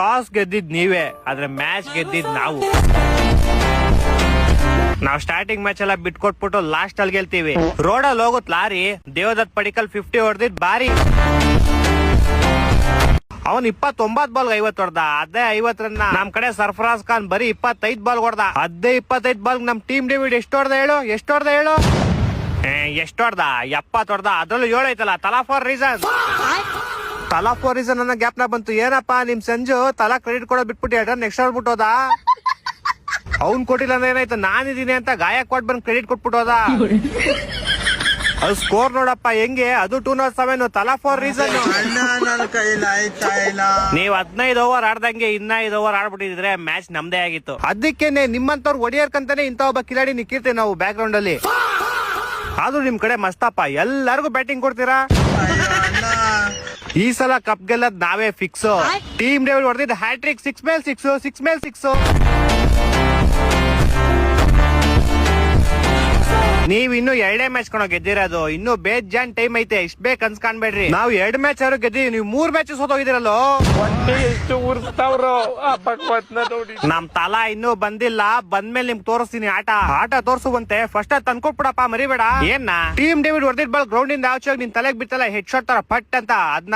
Toss ಗೆದ್ದಿದ್ ನೀವೇ, ಆದ್ರೆ match ಗೆದ್ದಿದ್ ನಾವು ಸ್ಟಾರ್ಟಿಂಗ್ ಮ್ಯಾಚ್ ಎಲ್ಲ ಬಿಟ್ಕೊಟ್ಬಿಟ್ಟು ಲಾಸ್ಟ್ ಅಲ್ಲಿ ಗೆಲ್ತೀವಿ. ರೋಡಲ್ಲಿ ಹೋಗುತ್ ಲಾರಿ, ದೇವದತ್ ಪಡಿಕಲ್ 50 ಹೊಡೆದಿದ್ ಬಾರಿ. ಅವನ್ 29 ಬಾಲ್ 50 ಹೊಡೆದ. ಅದೇ 50 ರನ್ನ ನಮ್ ಕಡೆ ಸರ್ಫರಾಜ್ ಖಾನ್ ಬರೀ 25 ಬಾಲ್ ಹೊಡೆದ. ಅದೇ 25 ಬಾಲ್ ನಮ್ ಟೀಮ್ ಡೇವಿಡ್ ಎಷ್ಟು ಹೊಡೆದ ಹೇಳು? ಎಷ್ಟು ಹೊಡೆದ 70 ಹೊಡೆದ. ಅದ್ರಲ್ಲೂ 7 ಐತಲ್ಲ. ತಲಾ ಫಾರ್ ರೀಸನ್ ಅನ್ನೋ ಗ್ಯಾಪ್ ನ ಬಂತು. ಏನಪ್ಪಾ ನಿಮ್ ಸಂಜು ತಲಾ ಕ್ರೆಡಿಟ್ ಕೊಡೋದ್ ಬಿಟ್ಬಿಟ್ಟು 2 ರನ್ ಎಕ್ಸ್ಟ್ರಾ ಬಿಟ್ಟೋದ. ಅವ್ನ್ ಕೊಟ್ಟಿಲ್ಲ ಅಂದ್ರೆ ಏನಾಯ್ತು, ನಾನಿದ್ದೀನಿ ಅಂತ ಗಾಯಕ್ವಾಡ್ ಬಂದ್ ಕ್ರೆಡಿಟ್ ಕೊಟ್ಬಿಟ್ಟೋದ. ಅದು ಸ್ಕೋರ್ ನೋಡಪ್ಪ ಹೆಂಗೆ, ಅದು 207. ತಲಾ ಫಾರ್ ರೀಸನ್. ನೀವ್ 15 ಓವರ್ ಆಡ್ದಂಗೆ ಇನ್ನ 5 ಓವರ್ ಆಡ್ಬಿಟ್ಟಿದ್ರೆ ಮ್ಯಾಚ್ ನಮ್ದೇ ಆಗಿತ್ತು. ಅದಕ್ಕೇನೆ ನಿಮ್ಮಂತವ್ರು ಹೊಡಿಯರ್ಕಂತಾನೆ ಇಂತ ಒಬ್ಬ ಕಿಲಾಡಿ ನಿಕ್ಕಿರ್ತೀವಿ ನಾವು ಬ್ಯಾಕ್ ಗ್ರೌಂಡ್ ಅಲ್ಲಿ. ಆದ್ರೂ ನಿಮ್ ಕಡೆ ಮಸ್ತಪ್ಪ, ಎಲ್ಲರಿಗೂ ಬ್ಯಾಟಿಂಗ್ ಕೊಡ್ತೀರಾ. ಈ ಸಲ ಕಪ್ ಗೆಲ್ಲದ್ ನಾವೇ ಫಿಕ್ಸ್. ಟೀಮ್ ಡೇವಿಡ್ ಹೊಡೆದಿದ್ದು ಹ್ಯಾಟ್ರಿಕ್, 6 ಮೇಲೆ 6. ನೀವ್ ಇನ್ನು 2 ಮ್ಯಾಚ್ ಗೆದ್ದಿರೋದು. ಇನ್ನು ಬೇಜಾನ್ ಟೈಮ್ ಐತೆ. ಇಷ್ಟ ಬೇಕ್ ಅನ್ಸ್ಕಾಣ್ಬೇಡ್ರಿ. ನಾವು 2 ಮ್ಯಾಚ್ ಆದ್ರೂ ಗೆದ್ದಿವಿ, ನೀವು 3 ಮ್ಯಾಚ್ ಸೋತೋಗಿದಿರಲ್ಲೋ. ನಮ್ ತಲಾ ಇನ್ನೂ ಬಂದಿಲ್ಲ. ಬಂದ್ಮೇಲೆ ನಿಮ್ಗೆ ತೋರಿಸ್ತೀನಿ ಆಟ ತೋರ್ಸುವಂತೆ. ಫಸ್ಟ್ ಅದ್ ತಂದ್ಕೊಟ್ಬಿಡಪ್ಪ, ಮರಿಬೇಡ. ಏನ ಟೀಮ್ ಡೇವಿಡ್ ಹೊಡೆದಿದ್ ಬಾಲ್ ಗ್ರೌಂಡ್ ಇಂದ ಆಚೆ ನಿನ್ ತಲೆಗ್ ಬಿತ್ತಲ್ಲ, ಹೆಡ್ ಶಾಟ್ ತರ ಪಟ್ ಅಂತ. ಅದ್ನ